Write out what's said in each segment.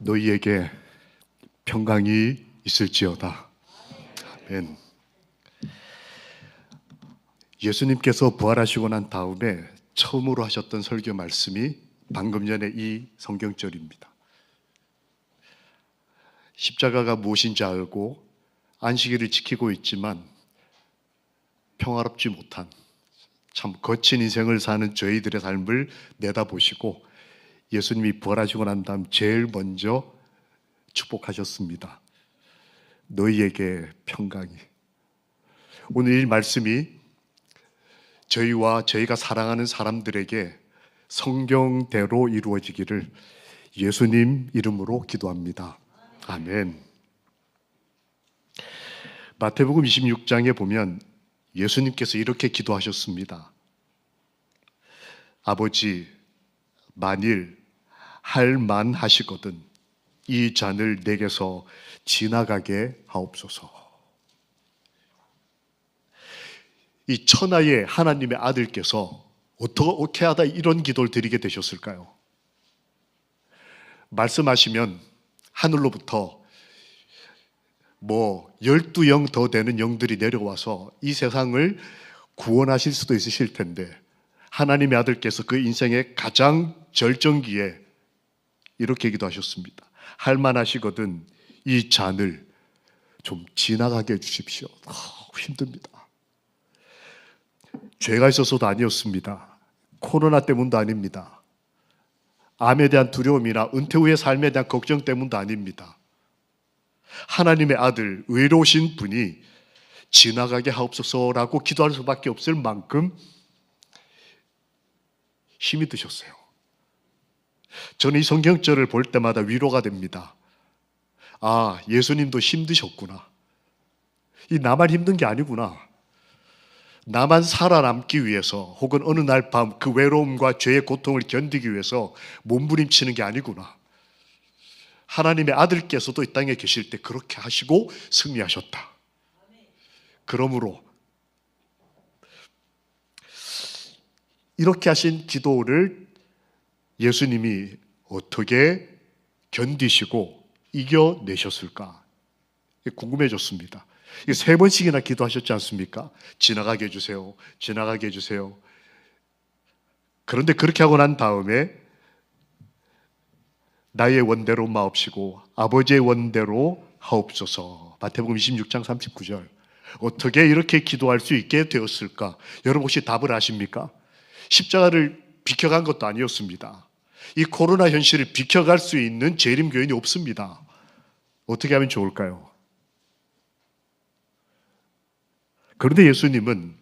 너희에게 평강이 있을지어다. 아멘. 예수님께서 부활하시고 난 다음에 처음으로 하셨던 설교 말씀이 방금 전에 이 성경절입니다. 십자가가 무엇인지 알고 안식일을 지키고 있지만 평화롭지 못한 참 거친 인생을 사는 저희들의 삶을 내다보시고 예수님이 부활하시고 난 다음 제일 먼저 축복하셨습니다. 너희에게 평강이. 오늘 이 말씀이 저희와 저희가 사랑하는 사람들에게 성경대로 이루어지기를 예수님 이름으로 기도합니다. 아멘. 마태복음 26장에 보면 예수님께서 이렇게 기도하셨습니다. 아버지, 만일 할만하시거든 이 잔을 내게서 지나가게 하옵소서. 이 천하의 하나님의 아들께서 어떻게 하다 이런 기도를 드리게 되셨을까요? 말씀하시면 하늘로부터 12영 더 되는 영들이 내려와서 이 세상을 구원하실 수도 있으실 텐데 하나님의 아들께서 그 인생의 가장 절정기에 이렇게 기도하셨습니다. 할만하시거든 이 잔을 좀 지나가게 해주십시오. 힘듭니다. 죄가 있어서도 아니었습니다. 코로나 때문도 아닙니다. 암에 대한 두려움이나 은퇴 후의 삶에 대한 걱정 때문도 아닙니다. 하나님의 아들, 의로우신 분이 지나가게 하옵소서라고 기도할 수밖에 없을 만큼 힘이 드셨어요. 저는 이 성경절을 볼 때마다 위로가 됩니다. 아, 예수님도 힘드셨구나. 이 나만 힘든 게 아니구나. 나만 살아남기 위해서 혹은 어느 날 밤 그 외로움과 죄의 고통을 견디기 위해서 몸부림치는 게 아니구나. 하나님의 아들께서도 이 땅에 계실 때 그렇게 하시고 승리하셨다. 그러므로 이렇게 하신 기도를 예수님이 어떻게 견디시고 이겨내셨을까? 궁금해졌습니다. 3번씩이나 기도하셨지 않습니까? 지나가게 해주세요. 지나가게 해주세요. 그런데 그렇게 하고 난 다음에 나의 원대로 마옵시고 아버지의 원대로 하옵소서. 마태복음 26장 39절. 어떻게 이렇게 기도할 수 있게 되었을까? 여러분 혹시 답을 아십니까? 십자가를 비켜간 것도 아니었습니다. 이 코로나 현실을 비켜갈 수 있는 재림교인이 없습니다. 어떻게 하면 좋을까요? 그런데 예수님은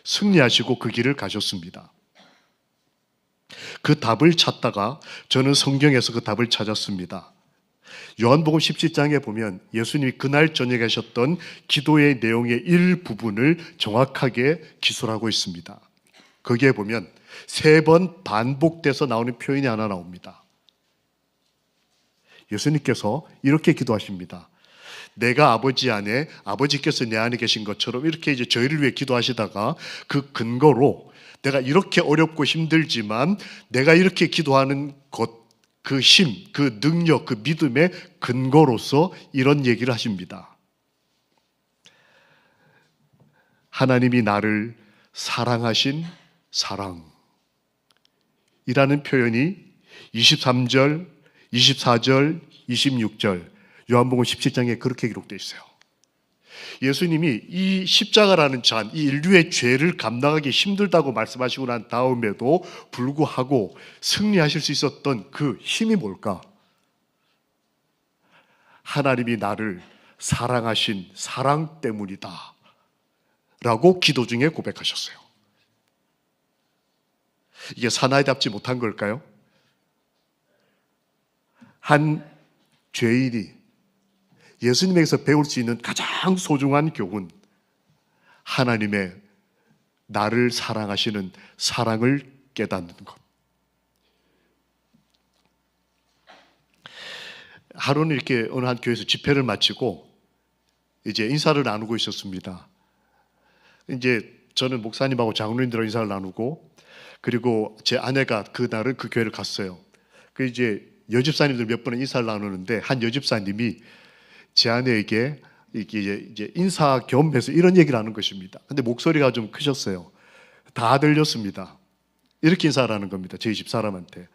승리하시고 그 길을 가셨습니다. 그 답을 찾다가 저는 성경에서 그 답을 찾았습니다. 요한복음 17장에 보면 예수님이 그날 저녁에 하셨던 기도의 내용의 일부분을 정확하게 기술하고 있습니다. 거기에 보면 3번 반복돼서 나오는 표현이 하나 나옵니다. 예수님께서 이렇게 기도하십니다. 내가 아버지 안에, 아버지께서 내 안에 계신 것처럼 이렇게 이제 저희를 위해 기도하시다가 그 근거로 내가 이렇게 어렵고 힘들지만 내가 이렇게 기도하는 것, 그 힘, 그 능력, 그 믿음의 근거로서 이런 얘기를 하십니다. 하나님이 나를 사랑하신 사랑이라는 표현이 23절, 24절, 26절 요한복음 17장에 그렇게 기록되어 있어요. 예수님이 이 십자가라는 잔, 이 인류의 죄를 감당하기 힘들다고 말씀하시고 난 다음에도 불구하고 승리하실 수 있었던 그 힘이 뭘까? 하나님이 나를 사랑하신 사랑 때문이다 라고 기도 중에 고백하셨어요. 이게 사나이답지 못한 걸까요? 한 죄인이 예수님에게서 배울 수 있는 가장 소중한 교훈, 하나님의 나를 사랑하시는 사랑을 깨닫는 것. 하루는 이렇게 어느 한 교회에서 집회를 마치고 이제 인사를 나누고 있었습니다. 이제 저는 목사님하고 장로님들하고 인사를 나누고 그리고 제 아내가 그날은 그 교회를 갔어요. 그 이제 여집사님들 몇 번은 인사를 나누는데 한 여집사님이 제 아내에게 이제 인사 겸해서 이런 얘기를 하는 것입니다. 근데 목소리가 좀 크셨어요. 다 들렸습니다. 이렇게 인사를 하는 겁니다. 저희 집 사람한테.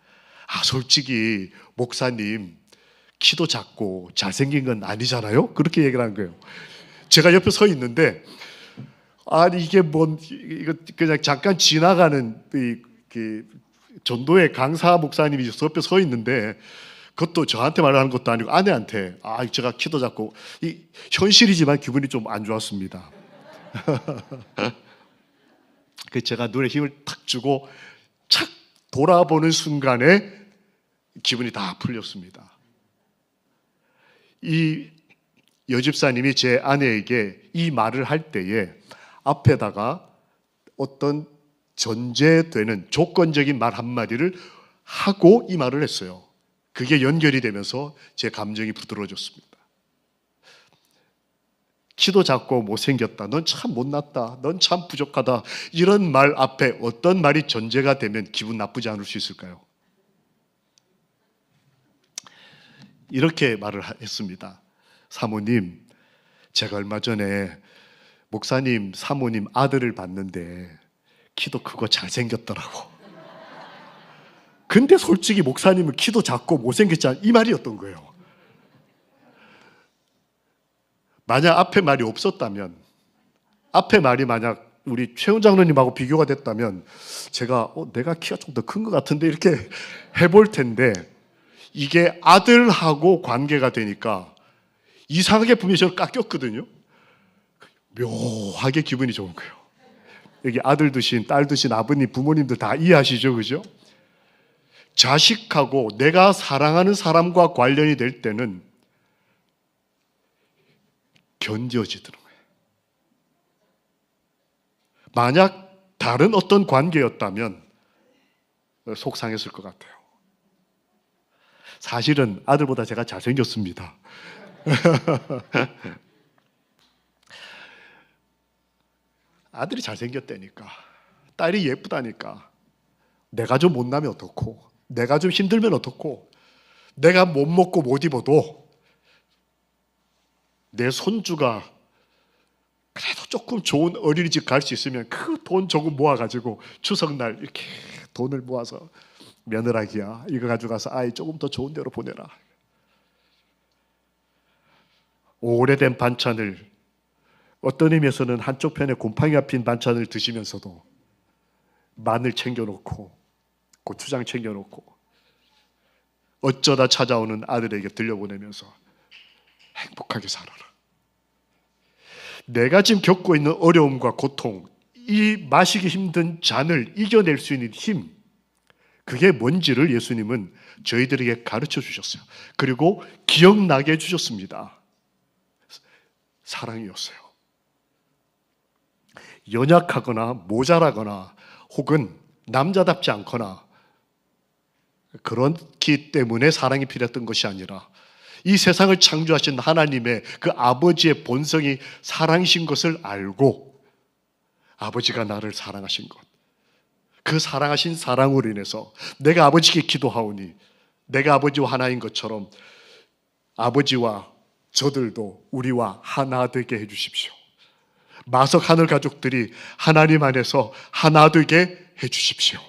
솔직히 목사님 키도 작고 잘생긴 건 아니잖아요? 그렇게 얘기를 한 거예요. 제가 옆에 서 있는데 이게 이거 그냥 잠깐 지나가는 전도의 강사 목사님이 옆에 서 있는데 그것도 저한테 말하는 것도 아니고 아내한테 제가 키도 작고 현실이지만 기분이 좀 안 좋았습니다. 제가 눈에 힘을 탁 주고 착 돌아보는 순간에 기분이 다 풀렸습니다. 이 여집사님이 제 아내에게 이 말을 할 때에 앞에다가 어떤 전제되는 조건적인 말 한마디를 하고 이 말을 했어요. 그게 연결이 되면서 제 감정이 부드러워졌습니다. 키도 작고 못생겼다. 넌 참 못났다. 넌 참 부족하다. 이런 말 앞에 어떤 말이 전제가 되면 기분 나쁘지 않을 수 있을까요? 이렇게 말을 했습니다. 사모님, 제가 얼마 전에 목사님, 사모님 아들을 봤는데 키도 크고 잘생겼더라고. 근데 솔직히 목사님은 키도 작고 못생겼잖아. 이 말이었던 거예요. 만약 앞에 말이 없었다면, 앞에 말이 만약 우리 최훈 장로님하고 비교가 됐다면 제가 내가 키가 좀 더 큰 것 같은데 이렇게 해볼 텐데 이게 아들하고 관계가 되니까 이상하게 분명히 저를 깎였거든요. 묘하게 기분이 좋은 거예요. 여기 아들 두신, 딸 두신 아버님, 부모님들 다 이해하시죠? 그죠? 자식하고 내가 사랑하는 사람과 관련이 될 때는 견뎌지더라고요. 만약 다른 어떤 관계였다면 속상했을 것 같아요. 사실은 아들보다 제가 잘생겼습니다. 아들이 잘생겼다니까, 딸이 예쁘다니까, 내가 좀 못나면 어떻고, 내가 좀 힘들면 어떻고, 내가 못 먹고 못 입어도 내 손주가 그래도 조금 좋은 어린이집 갈 수 있으면 그 돈 조금 모아가지고 추석날 이렇게 돈을 모아서 며느라기야 이거 가져가서 아이 조금 더 좋은 데로 보내라. 오래된 반찬을, 어떤 의미에서는 한쪽 편에 곰팡이가 핀 반찬을 드시면서도 마늘 챙겨놓고 고추장 챙겨놓고 어쩌다 찾아오는 아들에게 들려보내면서 행복하게 살아라. 내가 지금 겪고 있는 어려움과 고통, 이 마시기 힘든 잔을 이겨낼 수 있는 힘, 그게 뭔지를 예수님은 저희들에게 가르쳐 주셨어요. 그리고 기억나게 해주셨습니다. 사랑이었어요. 연약하거나 모자라거나 혹은 남자답지 않거나 그렇기 때문에 사랑이 필요했던 것이 아니라 이 세상을 창조하신 하나님의 그 아버지의 본성이 사랑이신 것을 알고 아버지가 나를 사랑하신 것, 그 사랑하신 사랑으로 인해서 내가 아버지께 기도하오니 내가 아버지와 하나인 것처럼 아버지와 저들도 우리와 하나 되게 해주십시오. 마석 하늘 가족들이 하나님 안에서 하나 되게 해주십시오.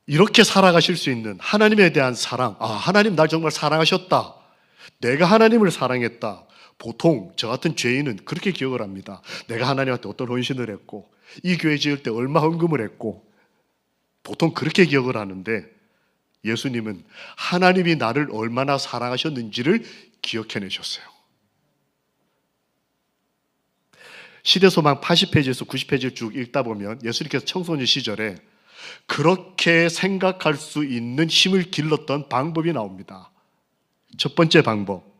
이렇게 살아가실 수 있는 하나님에 대한 사랑, 하나님 날 정말 사랑하셨다, 내가 하나님을 사랑했다. 보통 저 같은 죄인은 그렇게 기억을 합니다. 내가 하나님한테 어떤 헌신을 했고 이 교회 지을 때 얼마 헌금을 했고 보통 그렇게 기억을 하는데 예수님은 하나님이 나를 얼마나 사랑하셨는지를 기억해내셨어요. 시대소망 80페이지에서 90페이지를 쭉 읽다 보면 예수님께서 청소년 시절에 그렇게 생각할 수 있는 힘을 길렀던 방법이 나옵니다. 첫 번째 방법,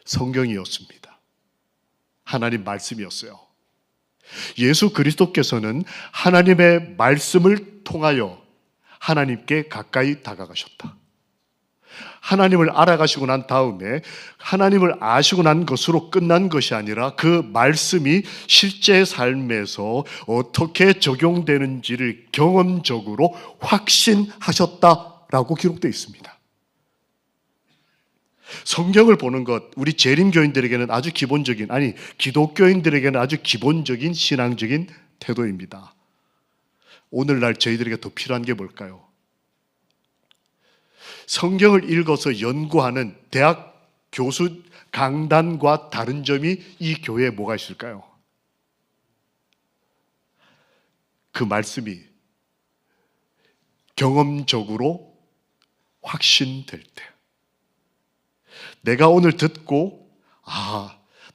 성경이었습니다. 하나님 말씀이었어요. 예수 그리스도께서는 하나님의 말씀을 통하여 하나님께 가까이 다가가셨다. 하나님을 알아가시고 난 다음에 하나님을 아시고 난 것으로 끝난 것이 아니라 그 말씀이 실제 삶에서 어떻게 적용되는지를 경험적으로 확신하셨다라고 기록되어 있습니다. 성경을 보는 것, 우리 재림교인들에게는 아주 기본적인, 기독교인들에게는 아주 기본적인 신앙적인 태도입니다. 오늘날 저희들에게 더 필요한 게 뭘까요? 성경을 읽어서 연구하는 대학 교수 강단과 다른 점이 이 교회에 뭐가 있을까요? 그 말씀이 경험적으로 확신될 때, 내가 오늘 듣고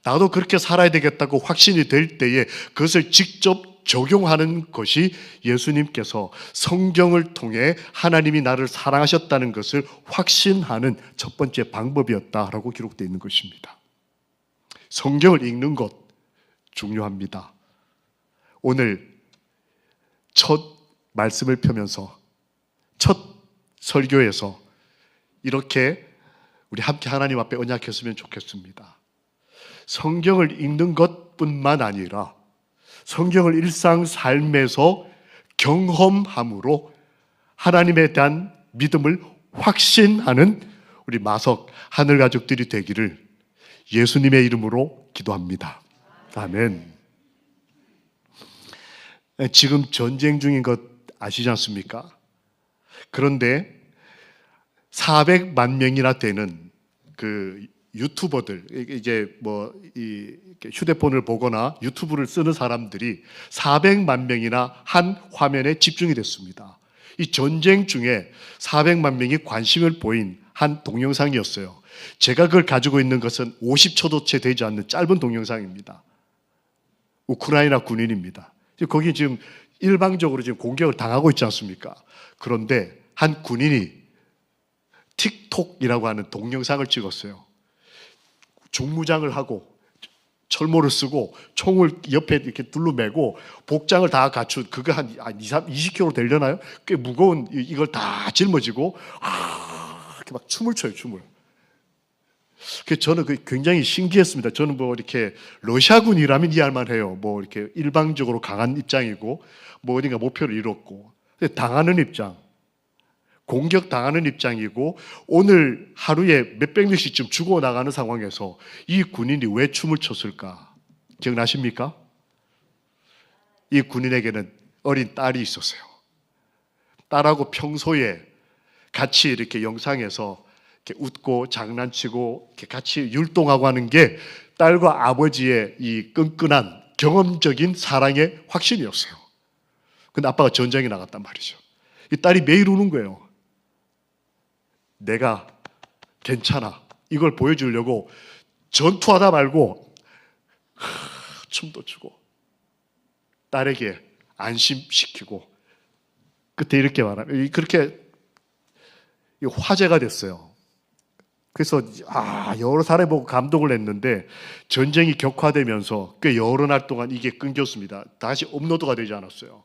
나도 그렇게 살아야 되겠다고 확신이 될 때에 그것을 직접 적용하는 것이 예수님께서 성경을 통해 하나님이 나를 사랑하셨다는 것을 확신하는 첫 번째 방법이었다라고 기록되어 있는 것입니다. 성경을 읽는 것 중요합니다. 오늘 첫 말씀을 펴면서 첫 설교에서 이렇게 우리 함께 하나님 앞에 언약했으면 좋겠습니다. 성경을 읽는 것뿐만 아니라 성경을 일상 삶에서 경험함으로 하나님에 대한 믿음을 확신하는 우리 마석 하늘 가족들이 되기를 예수님의 이름으로 기도합니다. 아멘. 지금 전쟁 중인 것 아시지 않습니까? 그런데 400만 명이나 되는 그 유튜버들, 이제 이 휴대폰을 보거나 유튜브를 쓰는 사람들이 400만 명이나 한 화면에 집중이 됐습니다. 이 전쟁 중에 400만 명이 관심을 보인 한 동영상이었어요. 제가 그걸 가지고 있는 것은 50초도 채 되지 않는 짧은 동영상입니다. 우크라이나 군인입니다. 거기 지금 일방적으로 지금 공격을 당하고 있지 않습니까? 그런데 한 군인이 틱톡이라고 하는 동영상을 찍었어요. 중무장을 하고 철모를 쓰고 총을 옆에 이렇게 둘러매고 복장을 다 갖춘, 그거 한 20kg 되려나요? 꽤 무거운 이걸 다 짊어지고 이렇게 막 춤을 춰요, 춤을. 그래서 저는 굉장히 신기했습니다. 저는 이렇게 러시아군이라면 이해할만 해요. 이렇게 일방적으로 강한 입장이고 어딘가 목표를 이뤘고, 근데 당하는 입장, 공격당하는 입장이고 오늘 하루에 몇백 명씩쯤 죽어나가는 상황에서 이 군인이 왜 춤을 췄을까? 기억나십니까? 이 군인에게는 어린 딸이 있었어요. 딸하고 평소에 같이 이렇게 영상에서 이렇게 웃고 장난치고 이렇게 같이 율동하고 하는 게 딸과 아버지의 이 끈끈한 경험적인 사랑의 확신이었어요. 근데 아빠가 전쟁에 나갔단 말이죠. 이 딸이 매일 우는 거예요. 내가 괜찮아, 이걸 보여주려고 전투하다 말고 춤도 추고 딸에게 안심시키고, 그때 이렇게 말하면 그렇게 화제가 됐어요. 그래서 여러 사람이 보고 감동을 했는데 전쟁이 격화되면서 꽤 여러 날 동안 이게 끊겼습니다. 다시 업로드가 되지 않았어요.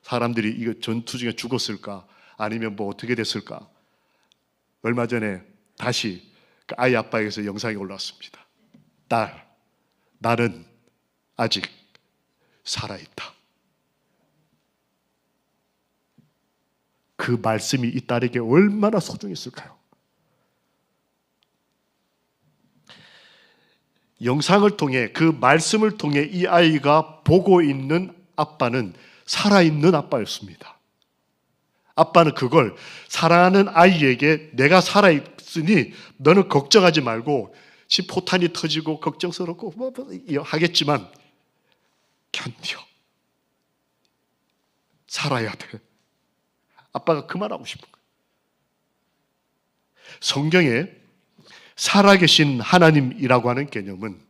사람들이 이거 전투 중에 죽었을까 아니면 어떻게 됐을까. 얼마 전에 다시 그 아이 아빠에게서 영상이 올라왔습니다. 딸, 나는 아직 살아있다. 그 말씀이 이 딸에게 얼마나 소중했을까요? 영상을 통해, 그 말씀을 통해 이 아이가 보고 있는 아빠는 살아있는 아빠였습니다. 아빠는 그걸 사랑하는 아이에게 내가 살아있으니 너는 걱정하지 말고, 포탄이 터지고 걱정스럽고 하겠지만 견뎌, 살아야 돼. 아빠가 그 말하고 싶은 거예요. 성경에 살아계신 하나님이라고 하는 개념은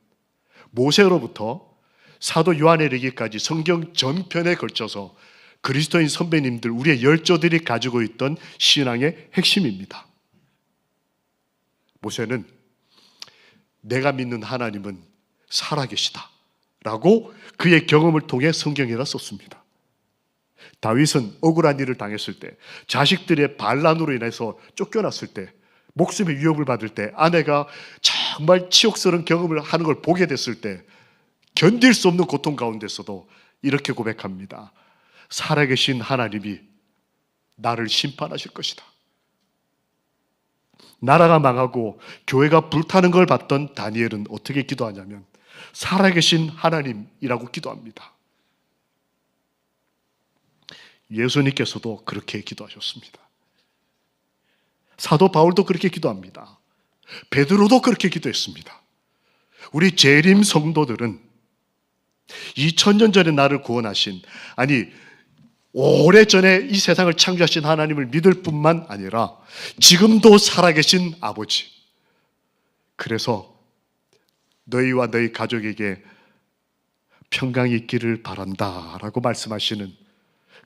모세로부터 사도 요한에 이르기까지 성경 전편에 걸쳐서 그리스도인 선배님들, 우리의 열조들이 가지고 있던 신앙의 핵심입니다. 모세는 내가 믿는 하나님은 살아계시다 라고 그의 경험을 통해 성경에다 썼습니다. 다윗은 억울한 일을 당했을 때, 자식들의 반란으로 인해서 쫓겨났을 때 목숨의 위협을 받을 때, 아내가 정말 치욕스러운 경험을 하는 걸 보게 됐을 때 견딜 수 없는 고통 가운데서도 이렇게 고백합니다. 살아계신 하나님이 나를 심판하실 것이다. 나라가 망하고 교회가 불타는 걸 봤던 다니엘은 어떻게 기도하냐면 살아계신 하나님이라고 기도합니다. 예수님께서도 그렇게 기도하셨습니다. 사도 바울도 그렇게 기도합니다. 베드로도 그렇게 기도했습니다. 우리 재림 성도들은 2000년 전에 나를 구원하신, 아니 오래전에 이 세상을 창조하신 하나님을 믿을 뿐만 아니라 지금도 살아계신 아버지, 그래서 너희와 너희 가족에게 평강이 있기를 바란다 라고 말씀하시는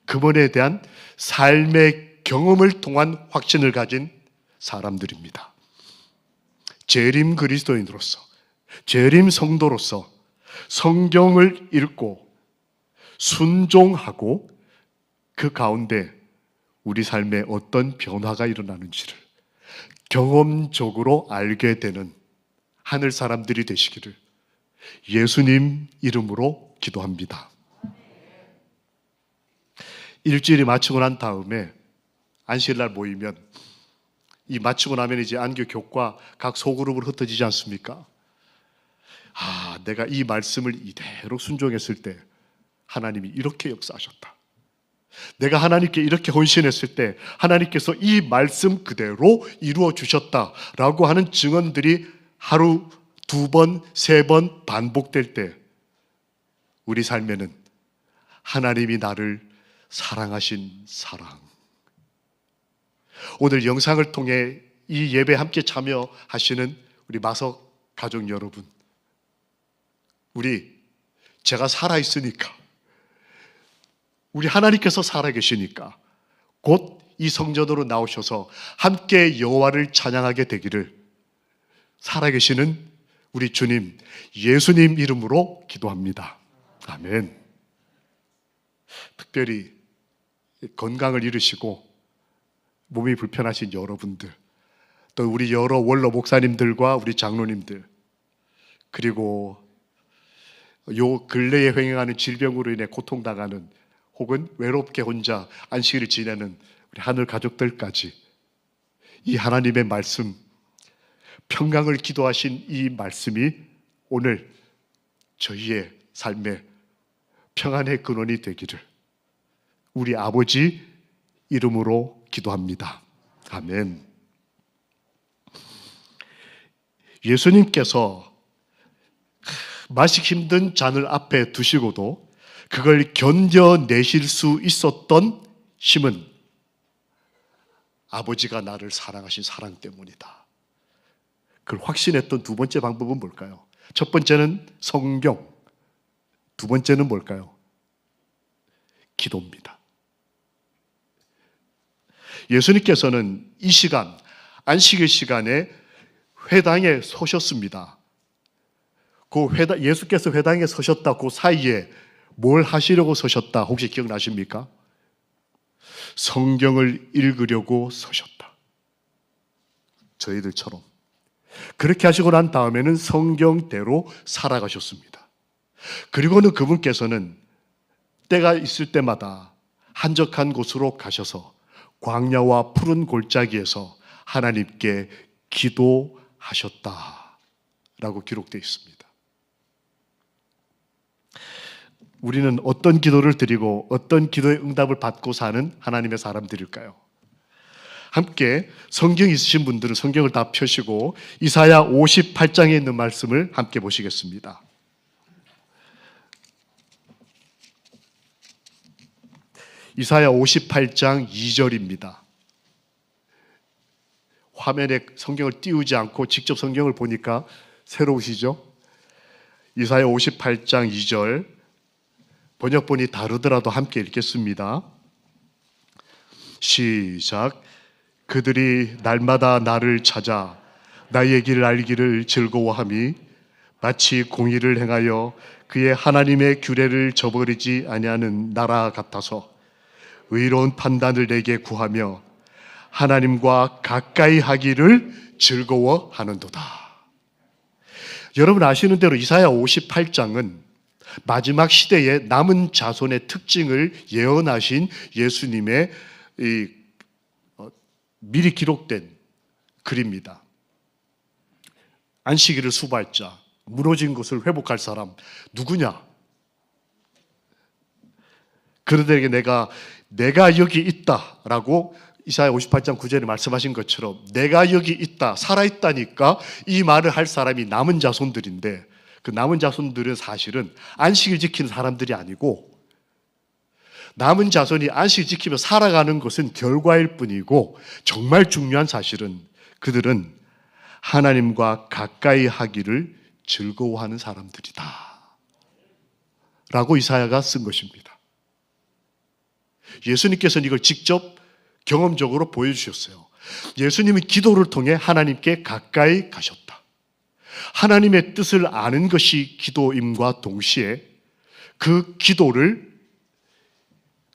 그분에 대한 삶의 경험을 통한 확신을 가진 사람들입니다. 재림 그리스도인으로서, 재림 성도로서 성경을 읽고 순종하고 그 가운데 우리 삶에 어떤 변화가 일어나는지를 경험적으로 알게 되는 하늘 사람들이 되시기를 예수님 이름으로 기도합니다. 일주일이 마치고 난 다음에 안식일날 모이면, 이 마치고 나면 이제 안교 교과 각 소그룹으로 흩어지지 않습니까? 내가 이 말씀을 이대로 순종했을 때 하나님이 이렇게 역사하셨다. 내가 하나님께 이렇게 헌신했을 때 하나님께서 이 말씀 그대로 이루어 주셨다라고 하는 증언들이 하루 2번, 3번 반복될 때 우리 삶에는 하나님이 나를 사랑하신 사랑, 오늘 영상을 통해 이 예배에 함께 참여하시는 우리 마석 가족 여러분, 제가 살아있으니까, 우리 하나님께서 살아계시니까 곧 이 성전으로 나오셔서 함께 여호와를 찬양하게 되기를 살아계시는 우리 주님 예수님 이름으로 기도합니다. 아멘. 특별히 건강을 잃으시고 몸이 불편하신 여러분들, 또 우리 여러 원로 목사님들과 우리 장로님들, 그리고 요 근래에 횡행하는 질병으로 인해 고통당하는 혹은 외롭게 혼자 안식일을 지내는 우리 하늘 가족들까지 이 하나님의 말씀, 평강을 기도하신 이 말씀이 오늘 저희의 삶에 평안의 근원이 되기를 우리 아버지 이름으로 기도합니다. 아멘. 예수님께서 마시기 힘든 잔을 앞에 두시고도 그걸 견뎌내실 수 있었던 힘은 아버지가 나를 사랑하신 사랑 때문이다. 그걸 확신했던 두 번째 방법은 뭘까요? 첫 번째는 성경, 두 번째는 뭘까요? 기도입니다. 예수님께서는 이 시간, 안식일 시간에 회당에 서셨습니다. 예수께서 회당에 서셨다 그 사이에 뭘 하시려고 서셨다 혹시 기억나십니까? 성경을 읽으려고 서셨다. 저희들처럼. 그렇게 하시고 난 다음에는 성경대로 살아가셨습니다. 그리고는 그분께서는 때가 있을 때마다 한적한 곳으로 가셔서 광야와 푸른 골짜기에서 하나님께 기도하셨다라고 기록되어 있습니다. 우리는 어떤 기도를 드리고 어떤 기도의 응답을 받고 사는 하나님의 사람들일까요? 함께 성경 있으신 분들은 성경을 다 펴시고 이사야 58장에 있는 말씀을 함께 보시겠습니다. 이사야 58장 2절입니다. 화면에 성경을 띄우지 않고 직접 성경을 보니까 새로우시죠? 이사야 58장 2절, 번역본이 다르더라도 함께 읽겠습니다. 시작. 그들이 날마다 나를 찾아 나의 길을 알기를 즐거워함이 마치 공의를 행하여 그의 하나님의 규례를 저버리지 아니하는 나라 같아서 의로운 판단을 내게 구하며 하나님과 가까이 하기를 즐거워하는도다. 여러분 아시는 대로 이사야 58장은 마지막 시대의 남은 자손의 특징을 예언하신 예수님의 미리 기록된 글입니다. 안식일을 수고할 자, 무너진 것을 회복할 사람 누구냐? 그들에게 내가 여기 있다라고 이사야 58장 9절에 말씀하신 것처럼 내가 여기 있다, 살아있다니까 이 말을 할 사람이 남은 자손들인데, 그 남은 자손들은 사실은 안식일 지키는 사람들이 아니고, 남은 자손이 안식일 지키며 살아가는 것은 결과일 뿐이고, 정말 중요한 사실은 그들은 하나님과 가까이 하기를 즐거워하는 사람들이다 라고 이사야가 쓴 것입니다. 예수님께서는 이걸 직접 경험적으로 보여주셨어요. 예수님은 기도를 통해 하나님께 가까이 가셨다. 하나님의 뜻을 아는 것이 기도임과 동시에 그 기도를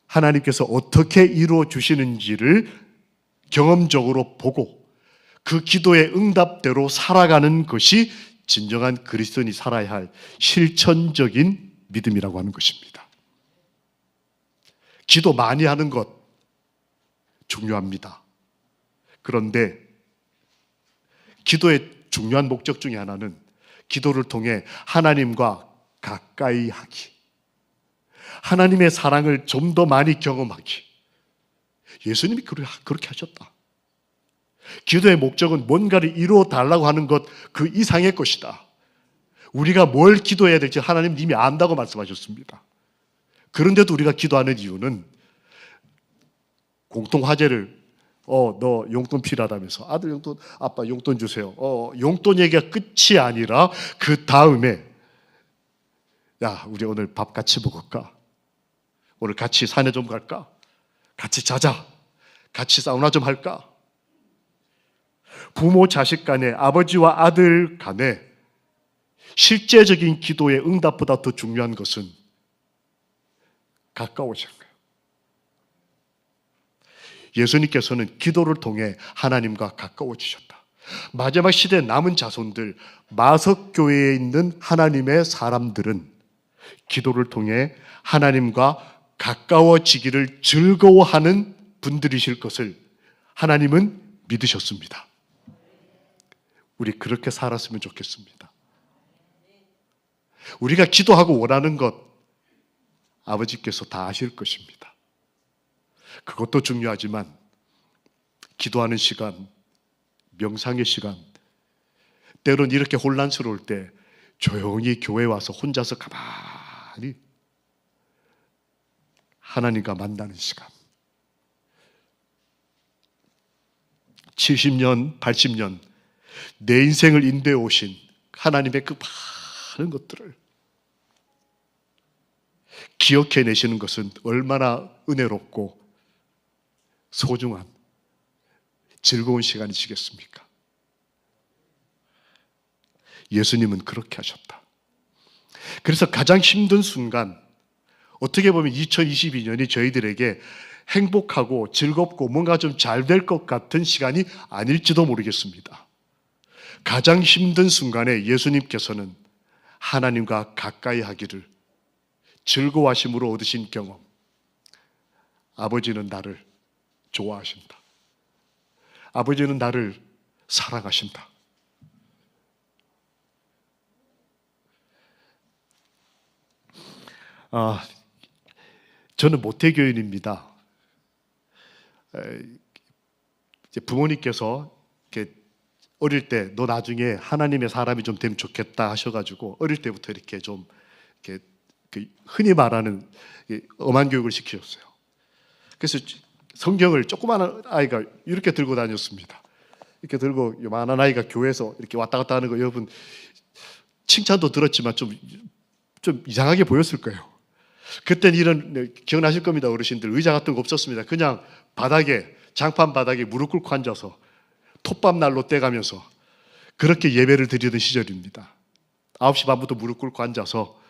하나님께서 어떻게 이루어 주시는지를 경험적으로 보고 그 기도의 응답대로 살아가는 것이 진정한 그리스도인이 살아야 할 실천적인 믿음이라고 하는 것입니다. 기도 많이 하는 것 중요합니다. 그런데 기도의 중요한 목적 중에 하나는 기도를 통해 하나님과 가까이 하기, 하나님의 사랑을 좀 더 많이 경험하기. 예수님이 그렇게 하셨다. 기도의 목적은 뭔가를 이루어 달라고 하는 것 그 이상의 것이다. 우리가 뭘 기도해야 될지 하나님 이미 안다고 말씀하셨습니다. 그런데도 우리가 기도하는 이유는 공통 화제를 너 용돈 필요하다면서 아들 용돈, 아빠 용돈 주세요. 용돈 얘기가 끝이 아니라 그 다음에 야 우리 오늘 밥 같이 먹을까? 오늘 같이 산에 좀 갈까? 같이 자자. 같이 사우나 좀 할까? 부모 자식 간에, 아버지와 아들 간에 실제적인 기도의 응답보다 더 중요한 것은 가까워지는 거예요. 예수님께서는 기도를 통해 하나님과 가까워지셨다. 마지막 시대의 남은 자손들, 마석교회에 있는 하나님의 사람들은 기도를 통해 하나님과 가까워지기를 즐거워하는 분들이실 것을 하나님은 믿으셨습니다. 우리 그렇게 살았으면 좋겠습니다. 우리가 기도하고 원하는 것 아버지께서 다 아실 것입니다. 그것도 중요하지만 기도하는 시간, 명상의 시간, 때론 이렇게 혼란스러울 때 조용히 교회에 와서 혼자서 가만히 하나님과 만나는 시간. 70년, 80년 내 인생을 인도해 오신 하나님의 그 많은 것들을 기억해내시는 것은 얼마나 은혜롭고 소중한 즐거운 시간이시겠습니까? 예수님은 그렇게 하셨다. 그래서 가장 힘든 순간, 어떻게 보면 2022년이 저희들에게 행복하고 즐겁고 뭔가 좀 잘 될 것 같은 시간이 아닐지도 모르겠습니다. 가장 힘든 순간에 예수님께서는 하나님과 가까이 하기를 즐거워하심으로 얻으신 경험. 아버지는 나를 좋아하신다. 아버지는 나를 사랑하신다. 저는 모태교인입니다. 이제 부모님께서 이렇게 어릴 때 너 나중에 하나님의 사람이 좀 되면 좋겠다 하셔가지고 어릴 때부터 이렇게 좀 이렇게 흔히 말하는 엄한 교육을 시키셨어요. 그래서 성경을 조그마한 아이가 이렇게 들고 다녔습니다. 이렇게 들고 요만한 아이가 교회에서 이렇게 왔다 갔다 하는 거 여러분 칭찬도 들었지만 좀 이상하게 보였을 거예요. 그때는 이런 기억나실 겁니다. 어르신들 의자 같은 거 없었습니다. 그냥 바닥에 장판 바닥에 무릎 꿇고 앉아서 톱밥 난로 떼가면서 그렇게 예배를 드리던 시절입니다. 9시 반부터 무릎 꿇고 앉아서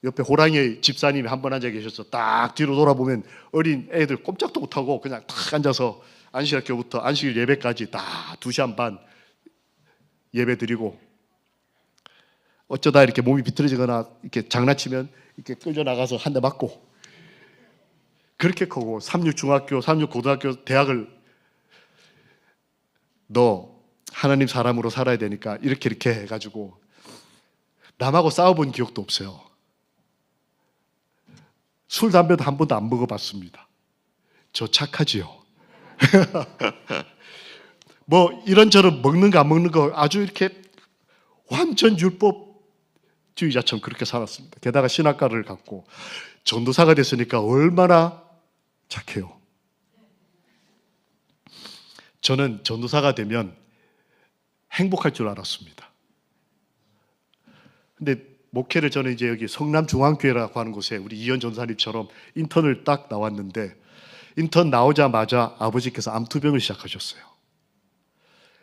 옆에 호랑이 집사님이 한 번 앉아 계셔서 딱 뒤로 돌아보면 어린 애들 꼼짝도 못하고 그냥 딱 앉아서 안식학교부터 안식일 예배까지 다 2시간 반 예배 드리고, 어쩌다 이렇게 몸이 비틀어지거나 이렇게 장난치면 이렇게 끌려 나가서 한 대 맞고, 그렇게 크고 3육 중학교, 3육 고등학교, 대학을 너 하나님 사람으로 살아야 되니까 이렇게 해가지고 남하고 싸워본 기억도 없어요. 술, 담배도 한 번도 안 먹어봤습니다. 저 착하지요. 뭐 이런저런 먹는 거 안 먹는 거 아주 이렇게 완전 율법주의자처럼 그렇게 살았습니다. 게다가 신학과를 갔고 전도사가 됐으니까 얼마나 착해요. 저는 전도사가 되면 행복할 줄 알았습니다. 근데 목회를 저는 이제 여기 성남중앙교회라고 하는 곳에 우리 이현 전사님처럼 인턴을 딱 나왔는데, 인턴 나오자마자 아버지께서 암투병을 시작하셨어요.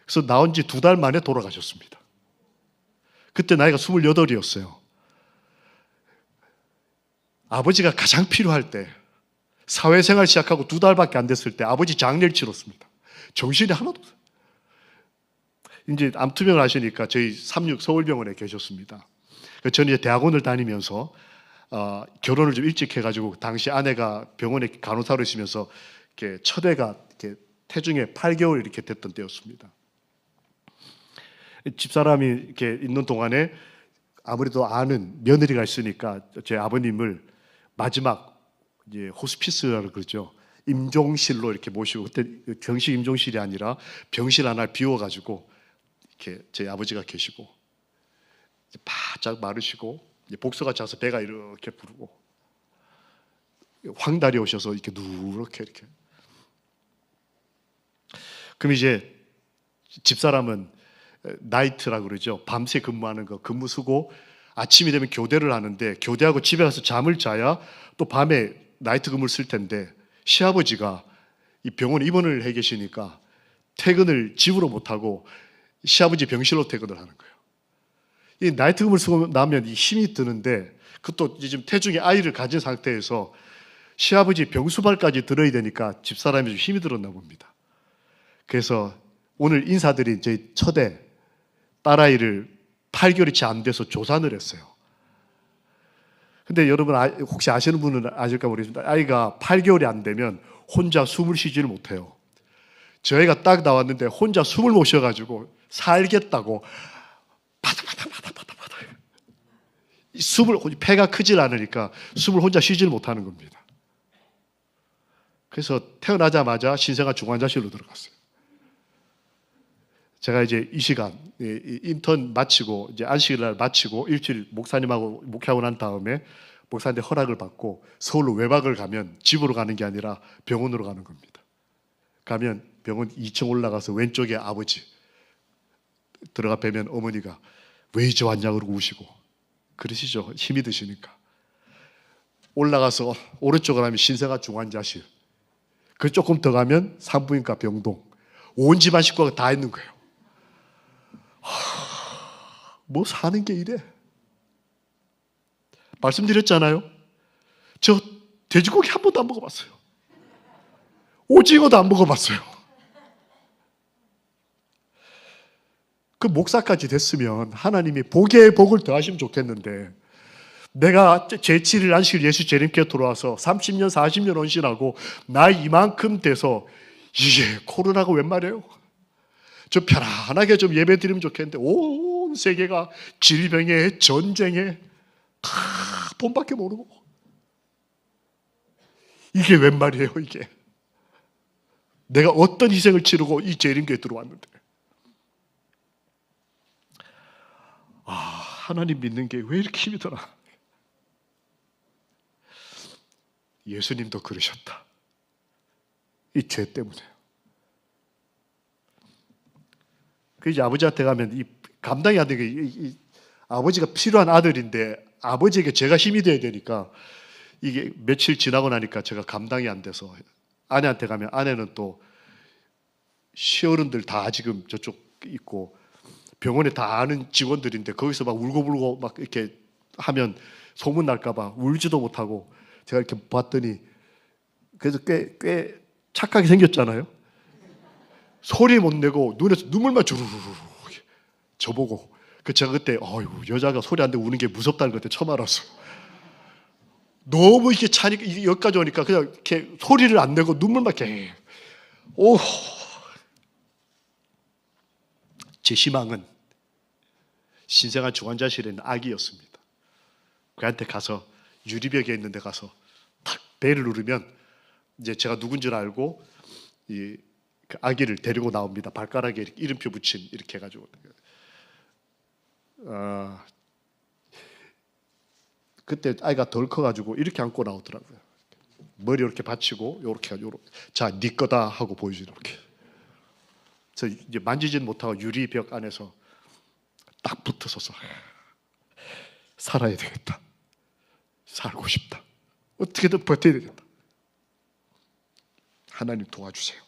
그래서 나온 지 2달 만에 돌아가셨습니다. 그때 나이가 28이었어요. 아버지가 가장 필요할 때, 사회생활 시작하고 2달밖에 안 됐을 때 아버지 장례를 치렀습니다. 정신이 하나도 없어요. 이제 암투병을 하시니까 저희 36 서울병원에 계셨습니다. 저는 이제 대학원을 다니면서 결혼을 좀 일찍 해가지고, 당시 아내가 병원에 간호사로 있으면서 이렇게 첫 애가 이렇게 태중에 8개월 이렇게 됐던 때였습니다. 집사람이 이렇게 있는 동안에 아무래도 아는 며느리가 있으니까 제 아버님을 마지막 이제 호스피스라고 그러죠. 임종실로 이렇게 모시고, 그때 정식 임종실이 아니라 병실 하나 비워가지고 이렇게 제 아버지가 계시고, 바짝 마르시고 복서가 차서 배가 이렇게 부르고, 황달이 오셔서 이렇게 누렇게 이렇게. 그럼 이제 집사람은 나이트라고 그러죠. 밤새 근무하는 거, 근무 쓰고 아침이 되면 교대를 하는데, 교대하고 집에 가서 잠을 자야 또 밤에 나이트 근무를 쓸 텐데, 시아버지가 이 병원에 입원을 해 계시니까 퇴근을 집으로 못하고 시아버지 병실로 퇴근을 하는 거예요. 이 나이트 근무를 쓰고 나면 이 힘이 드는데, 그것도 지금 태중에 아이를 가진 상태에서 시아버지 병수발까지 들어야 되니까 집사람이 좀 힘이 들었나 봅니다. 그래서 오늘 인사드린 저희 첫애 딸아이를 8개월이 채 안 돼서 조산을 했어요. 근데 여러분 혹시 아시는 분은 아실까 모르겠습니다. 아이가 8개월이 안 되면 혼자 숨을 쉬지를 못해요. 저희가 딱 나왔는데 혼자 숨을 못 쉬어가지고 살겠다고 바닥바닥바닥바닥바닥 숨을, 폐가 크질 않으니까 숨을 혼자 쉬지를 못하는 겁니다. 그래서 태어나자마자 신생아 중환자실로 들어갔어요. 제가 이제 이 시간 인턴 마치고 이제 안식일 날 마치고 일주일 목사님하고 목회하고 난 다음에 목사님한테 허락을 받고 서울로 외박을 가면 집으로 가는 게 아니라 병원으로 가는 겁니다. 가면 병원 2층 올라가서 왼쪽에 아버지 들어가 뵈면 어머니가 왜 이제 왔냐 그러고 우시고 그러시죠. 힘이 드시니까. 올라가서 오른쪽으로 하면 신생아 중환자실, 그 조금 더 가면 산부인과 병동, 온 집안 식구가 다 있는 거예요. 뭐 사는 게 이래? 말씀드렸잖아요. 저 돼지고기 한 번도 안 먹어봤어요. 오징어도 안 먹어봤어요. 그 목사까지 됐으면 하나님이 복에 복을 더하시면 좋겠는데, 내가 제7일 안식일 예수 재림교회 들어와서 30년 40년 헌신하고 나이 이만큼 돼서 이게 코로나가 웬 말이에요? 좀 편안하게 좀 예배 드리면 좋겠는데 온 세계가 질병에 전쟁에 다 돈밖에 모르고 이게 웬 말이에요? 이게 내가 어떤 희생을 치르고 이 재림교회에 들어왔는데, 하나님 믿는 게 왜 이렇게 힘이 드나? 예수님도 그러셨다. 이 죄 때문에요. 그 이제 아버지한테 가면 이 감당이 안 되게, 아버지가 필요한 아들인데 아버지에게 제가 힘이 돼야 되니까 이게 며칠 지나고 나니까 제가 감당이 안 돼서 아내한테 가면 아내는 또 시어른들 다 지금 저쪽 있고 병원에 다 아는 직원들인데 거기서 막 울고불고 막 이렇게 하면 소문 날까봐 울지도 못하고, 제가 이렇게 봤더니 그래도 꽤 착하게 생겼잖아요. 소리 못 내고 눈에서 눈물만 주르르 저보고 제가 그때 여자가 소리 안 내고 우는 게 무섭다는 걸 그때 처음 알았어요. 너무 이렇게 차니까 여기까지 오니까 그냥 이렇게 소리를 안 내고 눈물만 이렇게. 제 희망은 신생아 중환자실에 있는 아기였습니다. 그한테 가서 유리벽에 있는 데 가서 탁 벨을 누르면 이제 제가 누군 줄 알고 그 아기를 데리고 나옵니다. 발가락에 이렇게 이름표 붙인 이렇게 해가지고 그때 아이가 덜 커가지고 이렇게 안고 나오더라고요. 머리 이렇게 받치고 이렇게 해가지고 자, 네 거다 하고 보여주죠. 이렇게. 저 이제 만지지는 못하고 유리벽 안에서 딱 붙어서서 살아야 되겠다. 살고 싶다. 어떻게든 버텨야 되겠다. 하나님 도와주세요.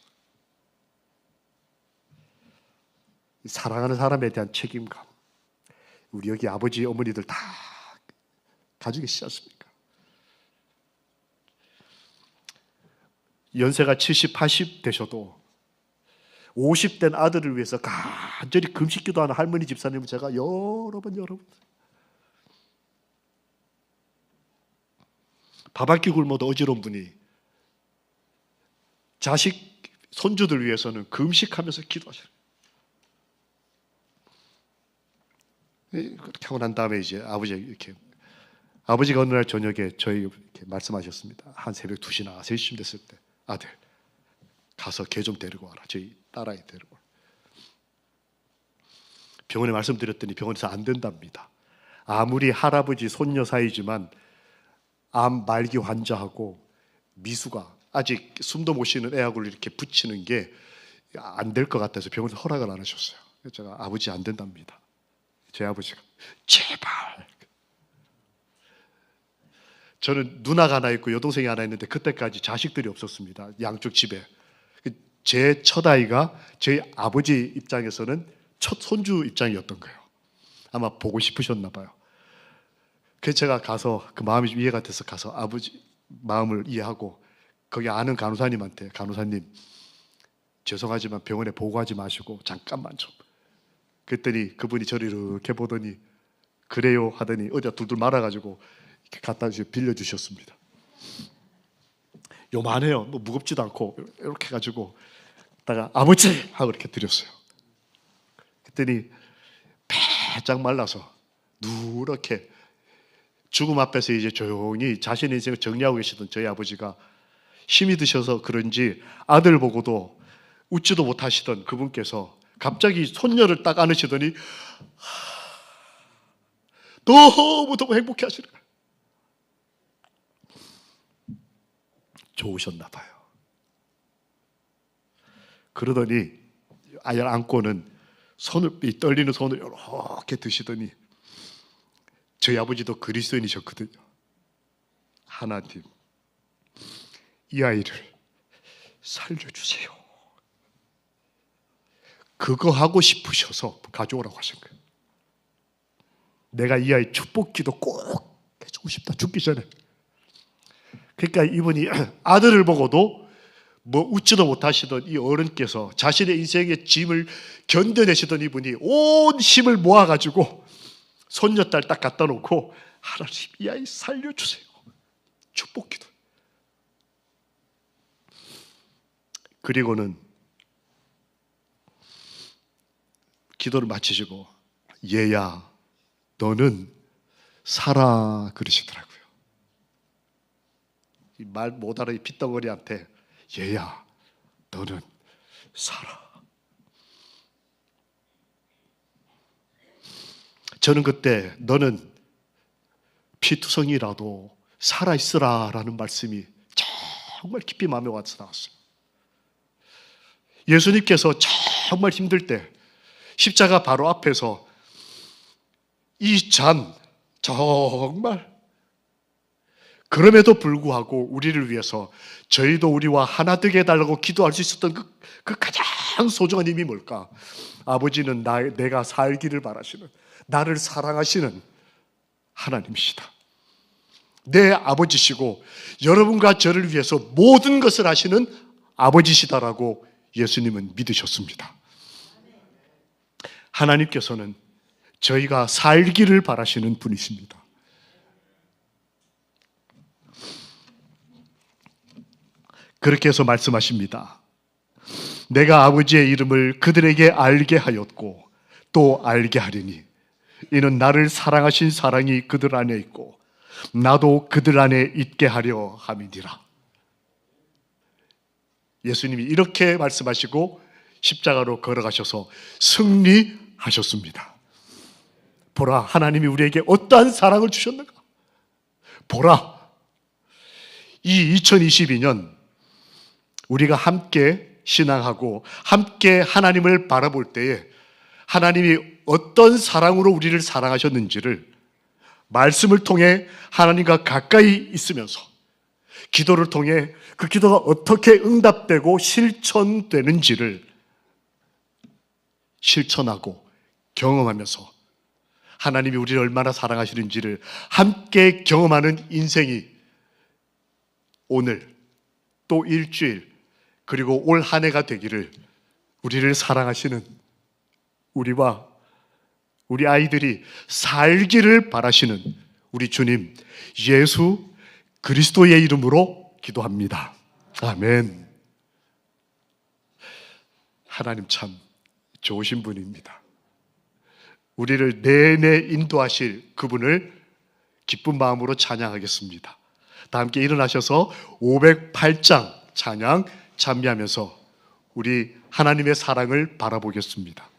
사랑하는 사람에 대한 책임감. 우리 여기 아버지, 어머니들 다 가지고 계시지 않습니까? 연세가 70, 80 되셔도 50된 아들을 위해서 간절히 금식 기도하는 할머니 집사님을 제가 여러 번 밥 한 끼 굶어도 어지러운 분이 자식, 손주들 위해서는 금식하면서 기도하셔요. 그렇게 하고 난 다음에 이제 아버지가 어느 날 저녁에 저희 이렇게 말씀하셨습니다. 한 새벽 2시나 3시쯤 됐을 때 아들 가서 걔 좀 데리고 와라. 저희 딸아이 데리고 와라. 병원에 말씀드렸더니 병원에서 안 된답니다. 아무리 할아버지 손녀 사이지만 암 말기 환자하고 미수가 아직 숨도 못 쉬는 애하고 이렇게 붙이는 게 안 될 것 같아서 병원에서 허락을 안 하셨어요. 그래서 제가 아버지 안 된답니다. 제 아버지가 제발. 저는 누나가 하나 있고 여동생이 하나 있는데 그때까지 자식들이 없었습니다. 양쪽 집에. 제 첫 아이가 저희 아버지 입장에서는 첫 손주 입장이었던 거예요. 아마 보고 싶으셨나 봐요. 그래서 제가 가서 그 마음이 이해가 돼서 가서 아버지 마음을 이해하고 거기 아는 간호사님한테 간호사님 죄송하지만 병원에 보고하지 마시고 잠깐만 좀. 그랬더니 그분이 저를 이렇게 보더니 그래요 하더니 어디다 둘둘 말아가지고 이렇게 갖다 빌려주셨습니다. 요만해요. 뭐 무겁지도 않고 이렇게 해가지고 다가 아버지 하고 이렇게 드렸어요. 그랬더니 바짝 말라서 누렇게 죽음 앞에서 이제 조용히 자신의 인생을 정리하고 계시던 저희 아버지가 힘이 드셔서 그런지 아들 보고도 웃지도 못하시던 그분께서 갑자기 손녀를 딱 안으시더니 너무 행복해 하시는 거예요. 좋으셨나 봐요. 그러더니 아이를 안고는 이 떨리는 손을 이렇게 드시더니 저희 아버지도 그리스도인이셨거든요. 하나님, 이 아이를 살려주세요. 그거 하고 싶으셔서 가져오라고 하신 거예요. 내가 이 아이 축복기도 꼭 해주고 싶다. 죽기 전에. 그러니까 이분이 아들을 보고도 뭐 웃지도 못하시던 이 어른께서 자신의 인생의 짐을 견뎌내시던 이분이 온 힘을 모아가지고 손녀딸 딱 갖다 놓고 하나님 이 아이 살려주세요. 축복기도. 그리고는 기도를 마치시고 얘야 너는 살아 그러시더라고요. 이 말 못하는 이 핏덩어리한테 얘야 너는 살아. 저는 그때 너는 피투성이라도 살아있으라 라는 말씀이 정말 깊이 마음에 와서 나왔어요. 예수님께서 정말 힘들 때 십자가 바로 앞에서 이 잔 정말 그럼에도 불구하고 우리를 위해서 저희도 우리와 하나 되게 해달라고 기도할 수 있었던 그 가장 소중한 힘이 뭘까? 아버지는 내가 살기를 바라시는 나를 사랑하시는 하나님이시다. 내 아버지시고 여러분과 저를 위해서 모든 것을 하시는 아버지시다라고 예수님은 믿으셨습니다. 하나님께서는 저희가 살기를 바라시는 분이십니다. 그렇게 해서 말씀하십니다. 내가 아버지의 이름을 그들에게 알게 하였고 또 알게 하리니 이는 나를 사랑하신 사랑이 그들 안에 있고 나도 그들 안에 있게 하려 함이니라. 예수님이 이렇게 말씀하시고 십자가로 걸어가셔서 승리하셨습니다. 보라, 하나님이 우리에게 어떠한 사랑을 주셨는가? 보라, 이 2022년 우리가 함께 신앙하고 함께 하나님을 바라볼 때에 하나님이 어떤 사랑으로 우리를 사랑하셨는지를 말씀을 통해 하나님과 가까이 있으면서 기도를 통해 그 기도가 어떻게 응답되고 실천되는지를 실천하고 경험하면서 하나님이 우리를 얼마나 사랑하시는지를 함께 경험하는 인생이 오늘 또 일주일 그리고 올 한 해가 되기를 우리를 사랑하시는 우리와 우리 아이들이 살기를 바라시는 우리 주님 예수 그리스도의 이름으로 기도합니다. 아멘. 하나님 참 좋으신 분입니다. 우리를 내내 인도하실 그분을 기쁜 마음으로 찬양하겠습니다. 다 함께 일어나셔서 508장 찬양 찬미하면서 우리 하나님의 사랑을 바라보겠습니다.